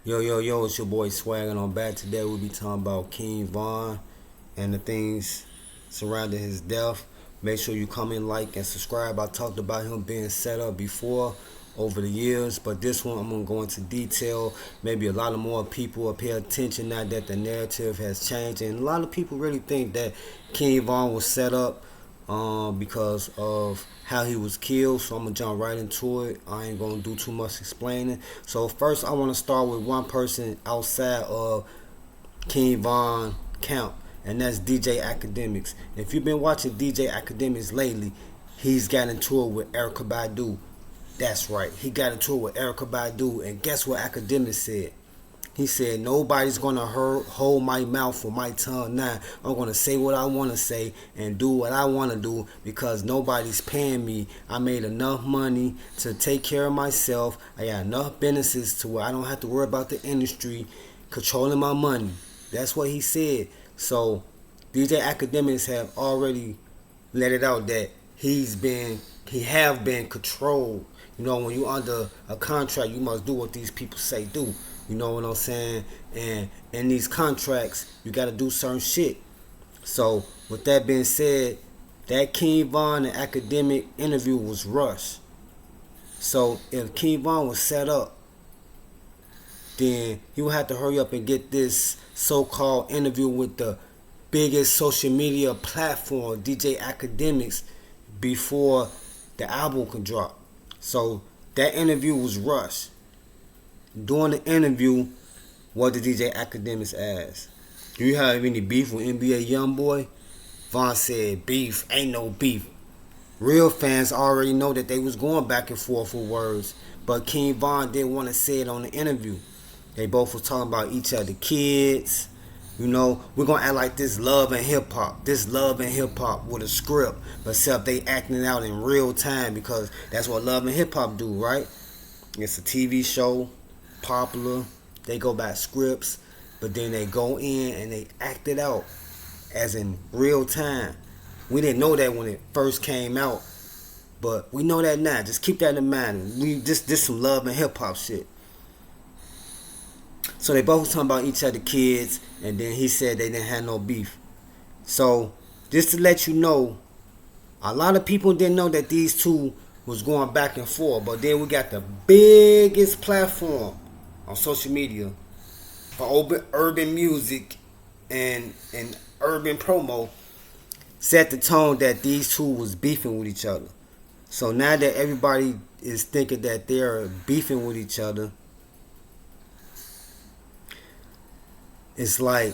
Yo, yo, yo, it's your boy Swag, and I'm back. Today we'll be talking about King Von and the things surrounding his death. Make sure you comment, like, and subscribe. I talked about him being set up before over the years, but this one I'm going to go into detail. Maybe a lot of more people will pay attention now that the narrative has changed. And a lot of people really think that King Von was set up because of how he was killed. So I'm gonna jump right into it. I ain't gonna do too much explaining. So first, I want to start with one person outside of King Von camp, and that's DJ Akademiks. If you've been watching DJ Akademiks lately, he's got into it with Erykah Badu. That's right, he got into it with Erykah Badu, and guess what Akademiks said? He said, nobody's going to hold my mouth or my tongue now. I'm going to say what I want to say and do what I want to do because nobody's paying me. I made enough money to take care of myself. I got enough businesses to where I don't have to worry about the industry controlling my money. That's what he said. So DJ Akademiks have already let it out that he have been controlled. You know, when you under a contract, you must do what these people say do. You know what I'm saying? And in these contracts, you got to do certain shit. So, with that being said, that King Von and Academic interview was rushed. So, if King Von was set up, then he would have to hurry up and get this so-called interview with the biggest social media platform, DJ Akademiks, before the album could drop. So, that interview was rushed. During the interview, what did DJ Akademiks ask? Do you have any beef with NBA Youngboy? Von said, beef, ain't no beef. Real fans already know that they was going back and forth with words, but King Von didn't want to say it on the interview. They both was talking about each other kids. You know, we're going to act like this love and hip-hop. This love and hip-hop with a script, but except they acting it out in real time because that's what love and hip-hop do, right? It's a TV show. Popular, they go by scripts, but then they go in and they act it out as in real time. We didn't know that when it first came out, but we know that now. Just keep that in mind. We this some love and hip hop shit. So they both was talking about each other kids, and then he said they didn't have no beef. So just to let you know, a lot of people didn't know that these two was going back and forth, but then we got the biggest platform on social media for urban music and urban promo set the tone that these two was beefing with each other. So now that everybody is thinking that they're beefing with each other, it's like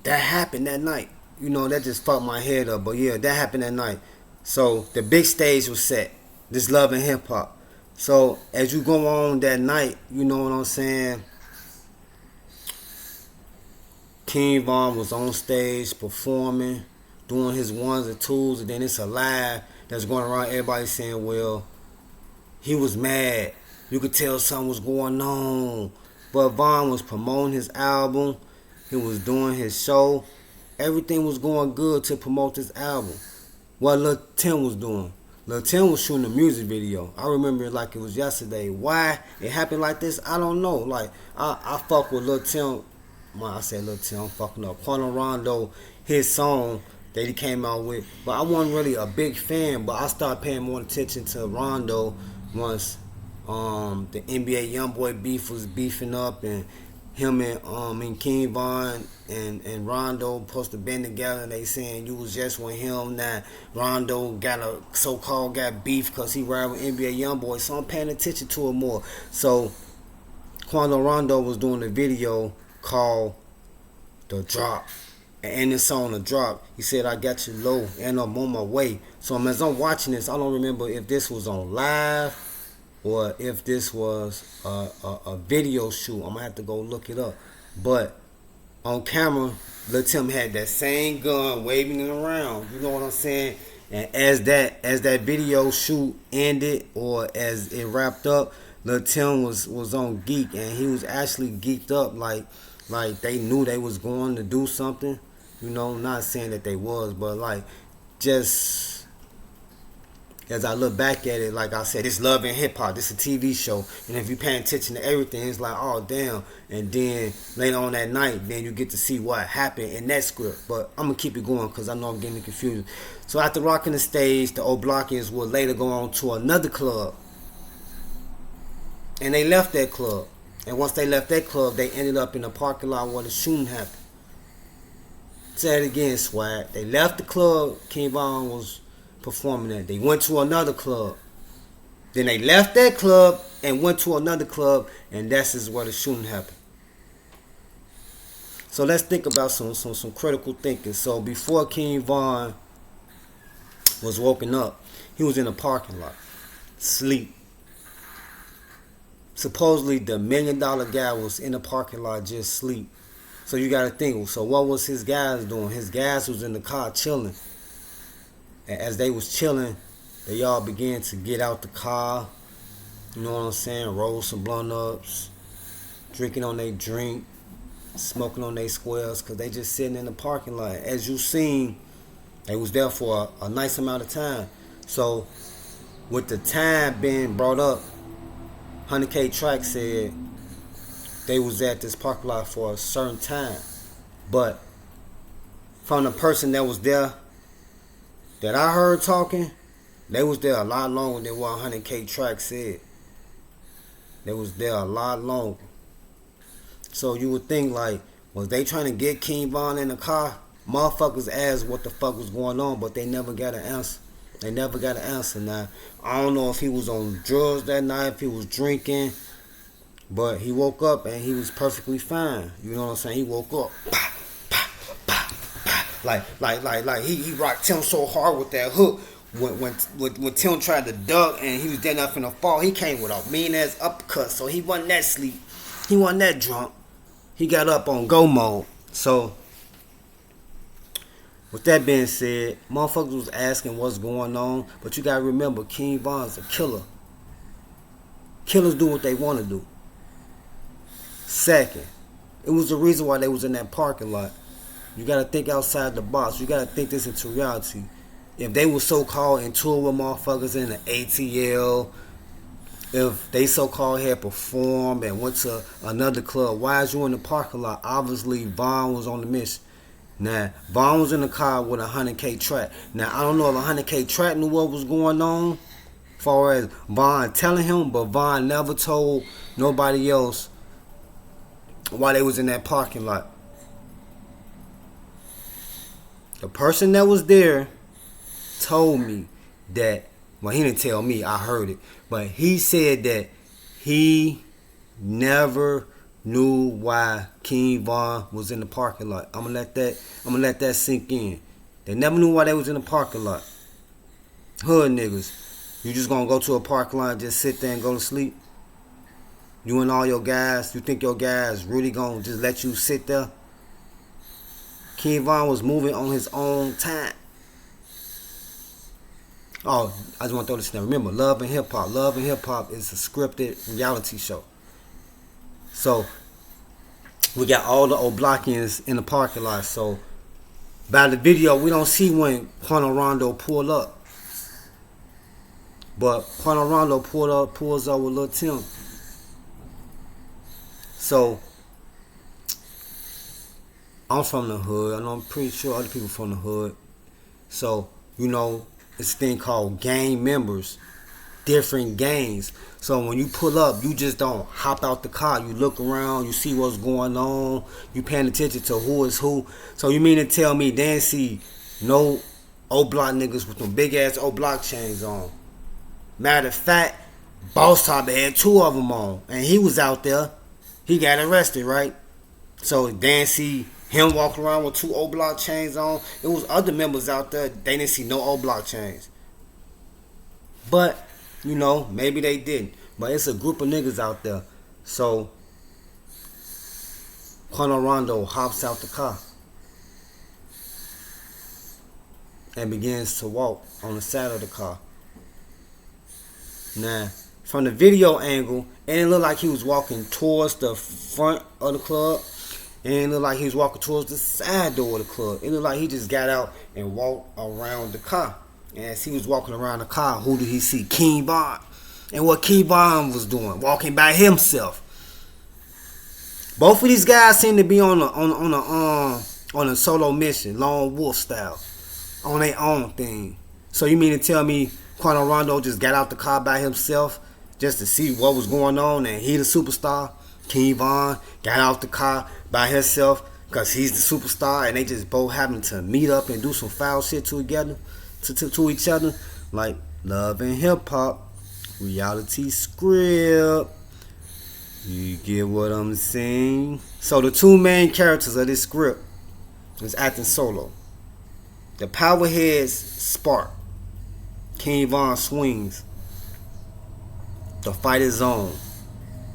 that happened that night. You know, that just fucked my head up. But yeah, that happened that night. So the big stage was set. This love and hip hop. So as you go on that night, you know what I'm saying? King Von was on stage performing, doing his ones and twos, and then it's a live that's going around. Everybody saying, well, he was mad. You could tell something was going on. But Von was promoting his album. He was doing his show. Everything was going good to promote this album. What Lil Tim was doing. Lil Tim was shooting a music video. I remember it like it was yesterday. Why it happened like this, I don't know. Like, I fuck with Lil Tim. I said Lil Tim, I'm fucking up. Quando Rondo, his song that he came out with. But I wasn't really a big fan, but I started paying more attention to Rondo once the NBA Youngboy beef was beefing up, and him and King Von and Rondo supposed to been together, and they saying you was just with him. Now Rondo got a so-called got beef because he ride with NBA Youngboy, so I'm paying attention to it more. So Quando Rondo was doing a video called The Drop, and in this song The Drop, he said, I got you low and I'm on my way. So as I'm watching this, I don't remember if this was on live or if this was a video shoot. I'm gonna have to go look it up. But on camera, Lil Tim had that same gun waving it around. You know what I'm saying? And as that video shoot ended or as it wrapped up, Lil Tim was on geek, and he was actually geeked up like they knew they was going to do something. You know, not saying that they was, but like just as I look back at it, like I said, it's Love and Hip Hop. This is a TV show, and if you paying attention to everything, it's like, oh damn. And then later on that night, then you get to see what happened in that script. But I'm gonna keep it going because I know I'm getting confused. So after rocking the stage, the O'Blockians would later go on to another club, and they left that club. And once they left that club, they ended up in the parking lot where the shooting happened. Say it again, Swag. They left the club King Von was performing at. They went to another club. Then they left that club and went to another club, and that's is where the shooting happened. So let's think about some critical thinking. So before King Von was woken up, he was in a parking lot, sleep. Supposedly the $1 million guy was in the parking lot just sleep. So you gotta think, so what was his guys doing? His guys was in the car chilling. And as they was chilling, they all began to get out the car, you know what I'm saying, roll some blunt ups, drinking on their drink, smoking on their squares, because they just sitting in the parking lot. As you seen, they was there for a nice amount of time. So with the time being brought up, 100K Track said they was at this parking lot for a certain time. But from the person that was there, that I heard talking, they was there a lot longer than what 100K Track said. They was there a lot longer. So you would think, like, was they trying to get King Von in the car? Motherfuckers asked what the fuck was going on, but they never got an answer. They never got an answer. Now, I don't know if he was on drugs that night, if he was drinking, but he woke up and he was perfectly fine. You know what I'm saying? He woke up. Like he rocked Tim so hard with that hook. When Tim tried to duck and he was dead enough in the fall, he came with a mean ass uppercut. So he wasn't that sleep. He wasn't that drunk. He got up on go mode. So with that being said, motherfuckers was asking what's going on, but you gotta remember, King Von's a killer. Killers do what they want to do. Second, it was the reason why they was in that parking lot. You gotta think outside the box. You gotta think this into reality. If they were so-called in tour with motherfuckers in the ATL, if they so-called had performed and went to another club, why is you in the parking lot? Obviously, Von was on the mission. Now, Von was in the car with 100K Track. Now, I don't know if 100K Track knew what was going on as far as Von telling him, but Von never told nobody else why they was in that parking lot. The person that was there told me that, well, he didn't tell me, I heard it, but he said that he never knew why King Von was in the parking lot. I'm gonna let that sink in. They never knew why they was in the parking lot. Hood niggas, you just gonna go to a parking lot and just sit there and go to sleep? You and all your guys, you think your guys really gonna just let you sit there? King Von was moving on his own time. Oh, I just want to throw this in there. Remember, Love and Hip Hop. Love and Hip Hop is a scripted reality show. So, we got all the O'Blockians in the parking lot. So, by the video, we don't see when Quando Rondo pulled up. But Quando Rondo pulls up with Lil Tim. So, I'm from the hood, and I'm pretty sure other people from the hood. So, you know, it's a thing called gang members, different gangs. So when you pull up, you just don't hop out the car. You look around, you see what's going on, you paying attention to who is who. So you mean to tell me they didn't see no O-Block niggas with them big ass O-Block chains on? Matter of fact, Boss Top had 2 of them on, and he was out there. He got arrested, right? So they didn't see him walking around with 2 O-Block chains on. It was other members out there. They didn't see no O-Block chains. But, you know, maybe they didn't. But it's a group of niggas out there. So, Quando Rondo hops out the car and begins to walk on the side of the car. Now, from the video angle, it didn't look like he was walking towards the front of the club. It didn't look like he was walking towards the side door of the club. It looked like he just got out and walked around the car. And as he was walking around the car, who did he see? King Von. And what King Von was doing, walking by himself. Both of these guys seem to be on a solo mission, lone wolf style, on their own thing. So you mean to tell me Quando Rondo just got out the car by himself just to see what was going on, and he the superstar? King Von got out the car by himself because he's the superstar, and they just both having to meet up and do some foul shit together, to each other, like Love and Hip Hop, reality script. You get what I'm saying? So the two main characters of this script is acting solo. The powerheads spark. King Von swings. The fight is on.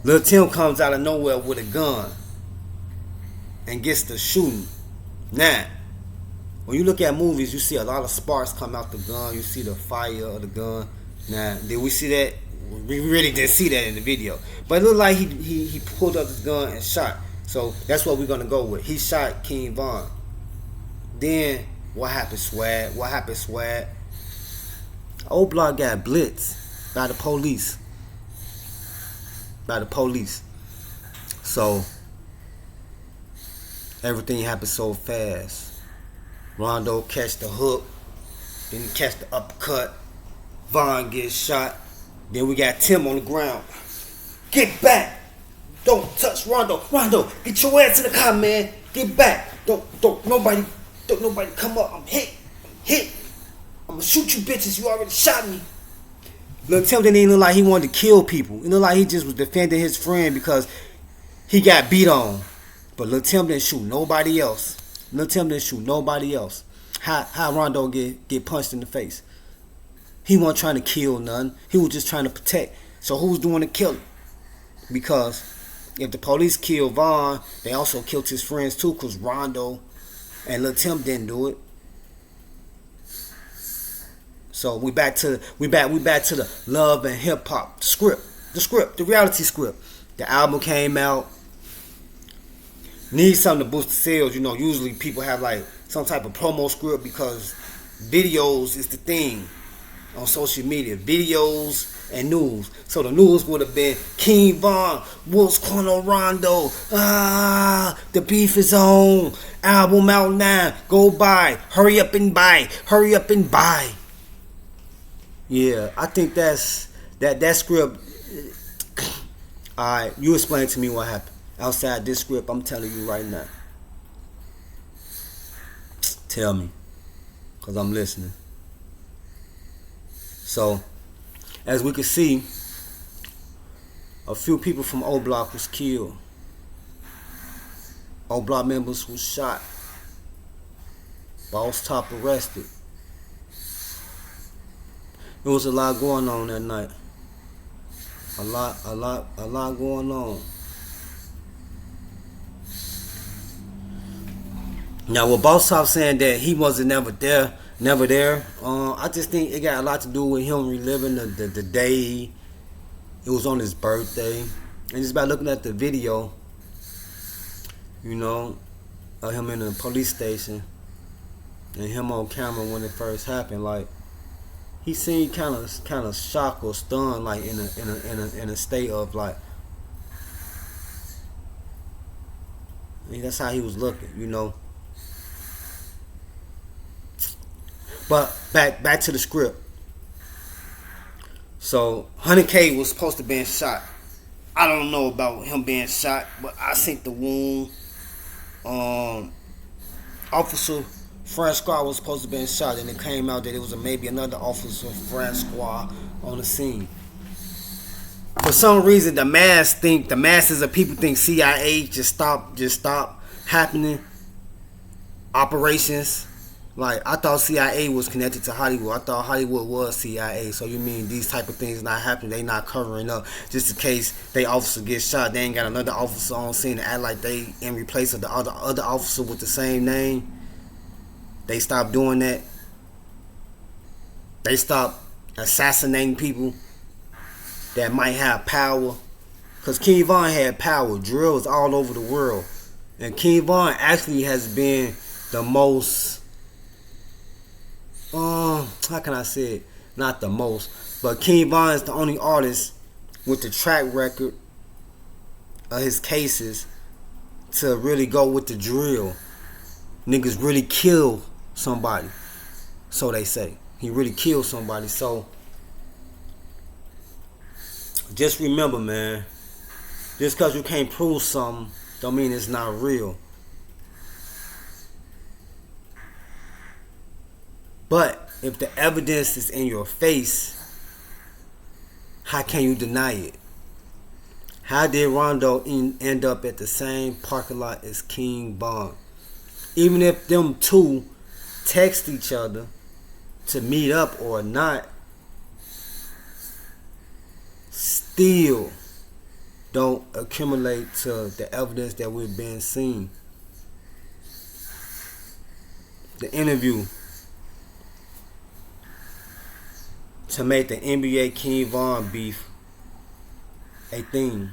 Lil Tim comes out of nowhere with a gun and gets to shooting. Now, when you look at movies, you see a lot of sparks come out the gun. You see the fire of the gun. Now, did we see that? We really didn't see that in the video. But it looked like he pulled up his gun and shot. So that's what we're going to go with. He shot King Von. Then, what happened, Swag? What happened, Swag? Old Block got blitzed by the police. So, everything happened so fast. Rondo catch the hook. Then he catch the uppercut. Von gets shot. Then we got Tim on the ground. Get back! Don't touch Rondo. Rondo, get your ass in the car, man. Get back. Don't nobody come up. I'm hit. I'm gonna shoot you bitches. You already shot me. Lil Tim didn't even look like he wanted to kill people. It looked like he just was defending his friend because he got beat on. But Lil Tim didn't shoot nobody else. How Rondo get punched in the face? He wasn't trying to kill none. He was just trying to protect. So who's doing the killing? Because if the police killed Von, they also killed his friends too, because Rondo and Lil Tim didn't do it. So we back to the Love and Hip Hop script. The reality script. The album came out. Need something to boost the sales. You know, usually people have like some type of promo script because videos is the thing on social media. Videos and news. So the news would have been King Von, Wolf's Quando Rondo. The beef is on. Album out now. Go buy. Hurry up and buy. Yeah, I think that script. Alright, you explain to me what happened. Outside this script, I'm telling you right now. Tell me. Because I'm listening. So, as we can see, a few people from O Block was killed. O Block members was shot. Boss Top arrested. There was a lot going on that night. A lot going on. Now, with Boss Top saying that he wasn't never there, I just think it got a lot to do with him reliving the day it was on his birthday. And just by looking at the video, you know, of him in the police station and him on camera when it first happened, like, he seemed kind of shocked or stunned, like in a state of like. I mean, that's how he was looking, you know. But back to the script. So 100K was supposed to be shot. I don't know about him being shot, but I think the wound. Officer Francois was supposed to be shot, and it came out that it was maybe another officer Francois on the scene. For some reason, the masses of people think CIA just stop happening operations. Like, I thought CIA was connected to Hollywood. I thought Hollywood was CIA. So you mean these type of things not happening? They not covering up just in case they officer gets shot. They ain't got another officer on scene to act like they in replace of the other officer with the same name. They stopped doing that. They stopped assassinating people that might have power. Because King Von had power. Drill was all over the world. And King Von actually has been the most how can I say it? Not the most, but King Von is the only artist with the track record of his cases to really go with the drill. Niggas really kill somebody, so they say. He really killed somebody. So just remember, man, just because you can't prove something don't mean it's not real. But if the evidence is in your face, how can you deny it? How did Rondo end up at the same parking lot as King Von? Even if them two text each other to meet up or not, still don't accumulate to the evidence that we've been seeing. The interview to make the NBA King Von beef a thing.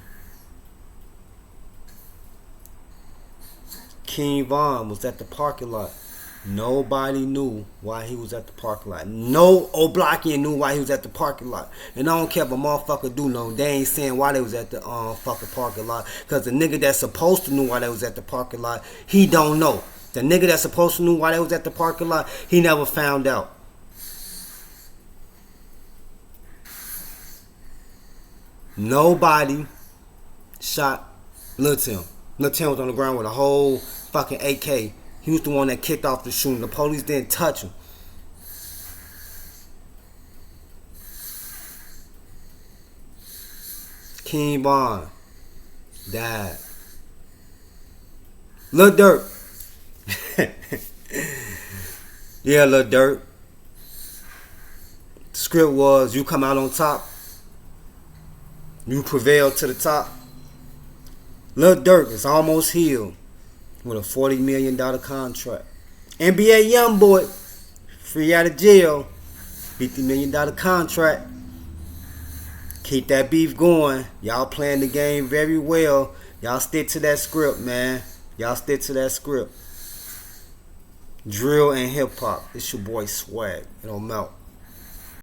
King Von was at the parking lot. Nobody knew why he was at the parking lot. No Oblakian knew why he was at the parking lot. And I don't care if a motherfucker do know. They ain't saying why they was at the fucking parking lot. Because the nigga that's supposed to know why they was at the parking lot, he don't know. The nigga that's supposed to know why they was at the parking lot, he never found out. Nobody shot Lil Tim. Lil Tim was on the ground with a whole fucking AK. He was the one that kicked off the shooting. The police didn't touch him. King Von died. Lil Durk. Yeah, Lil Durk. The script was you come out on top. You prevail to the top. Lil Durk is almost healed with a $40 million contract. NBA YoungBoy, free out of jail, $50 million contract. Keep that beef going. Y'all playing the game very well. Y'all stick to that script, man. Y'all stick to that script. Drill and hip hop. It's your boy Swag. It don't melt.